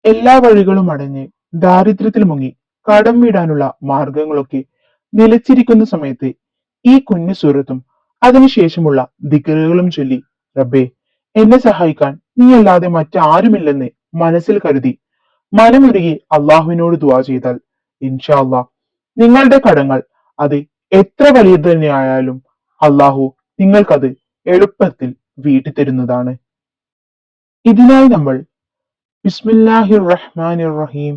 എല്ലാ വഴികളും അടഞ്ഞ് ദാരിദ്ര്യത്തിൽ മുങ്ങി കടം വീടാനുള്ള മാർഗങ്ങളൊക്കെ നിലച്ചിരിക്കുന്ന സമയത്ത് ഈ കുഞ്ഞു സൂറത്തും അതിനുശേഷമുള്ള ദിക്റുകളും ചൊല്ലി റബ്ബേ എന്നെ സഹായിക്കാൻ നീ അല്ലാതെ മറ്റാരുമില്ലെന്ന് മനസ്സിൽ കരുതി മനമുരുകി അള്ളാഹുവിനോട് ദുആ ചെയ്താൽ ഇൻഷാ അള്ളാഹ് നിങ്ങളുടെ കടങ്ങൾ അത് എത്ര വലിയത് തന്നെയായാലും അള്ളാഹു നിങ്ങൾക്കത് എളുപ്പത്തിൽ വീട്ടിത്തരുന്നതാണ്. ഇതിനായി നമ്മൾ ബിസ്മില്ലാഹിർ റഹ്മാനിർ റഹീം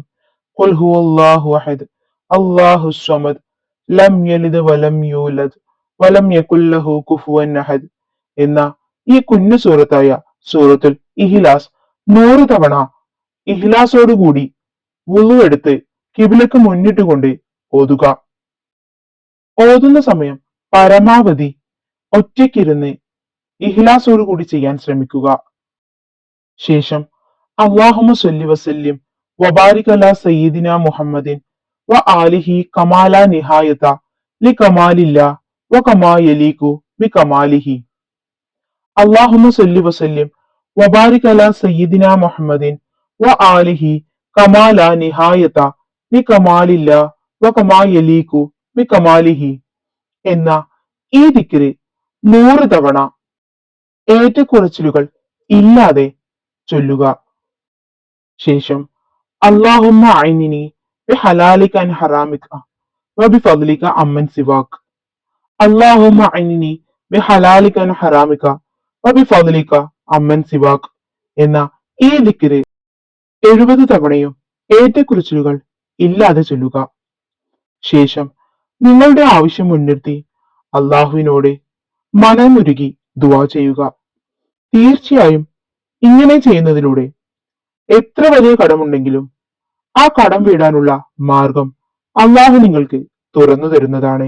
ഖുൽ ഹുവല്ലാഹു അഹദ് അല്ലാഹുസ് സ്വമദ് ലം യലിദ് വലം യൂലദ് വലം യകുൽ ലഹു കുഫുവൻ അഹദ് എന്ന ഈ കുഞ്ഞു സൂറത്തായ സൂറത്തുൽ ഇഹ്ലാസ് 100 തവണ ഇഹ്ലാസോടുകൂടി വുളു എടുത്ത് കിബിലക്ക് മുന്നിട്ടുകൊണ്ട് ഓതുക. ഓതുന്ന സമയം പരമാവധി ഒറ്റയ്ക്കിരുന്ന് ഇഹ്ലാസോടുകൂടി ചെയ്യാൻ ശ്രമിക്കുക. ശേഷം അല്ലാഹുമ്മ സ്വല്ലി വസല്ലിം വബാരിക് അലാ സയ്യിദിന മുഹമ്മദിൻ വ ആലിഹി കമാല നിഹായത ലി കമാലില്ല വ കമാ യലീകു ബി കമാലിഹി. അല്ലാഹുമ്മ സ്വല്ലി വസല്ലിം വബാരിക് അലാ സയ്യിദിന മുഹമ്മദിൻ വ ആലിഹി കമാല നിഹായത ലി കമാലില്ല വ കമാ യലീകു ബി കമാലിഹി എന്ന ഈ ദിക്റ് 100 തവണ ഏറ്റക്കുറച്ചിലുകൾ ഇല്ലാതെ ചൊല്ലുക. ശേഷം അല്ലാഹുമ്മ അഇനിനി ബിഹലാലിക അൻ ഹറാമിക വബിഫദ്ലിക അമ്മൻ സിവാക്. അല്ലാഹുമ്മ അഇനിനി ബിഹലാലിക അൻ ഹറാമിക വബിഫദ്ലിക അമ്മൻ സിവാക് എന്ന ഈ ദിക്റ് 70 തവണയും ഏറ്റക്കുറച്ചിലുകൾ ഇല്ലാതെ ചൊല്ലുക. ശേഷം നിങ്ങളുടെ ആവശ്യം മുൻനിർത്തി അള്ളാഹുവിനോട് മനമുരുകി ദുആ ചെയ്യുക. തീർച്ചയായും ഇങ്ങനെ ചെയ്യുന്നതിലൂടെ എത്ര വലിയ കടമുണ്ടെങ്കിലും ആ കടം വീടാനുള്ള മാർഗം അള്ളാഹു നിങ്ങൾക്ക് തുറന്നു തരുന്നതാണ്.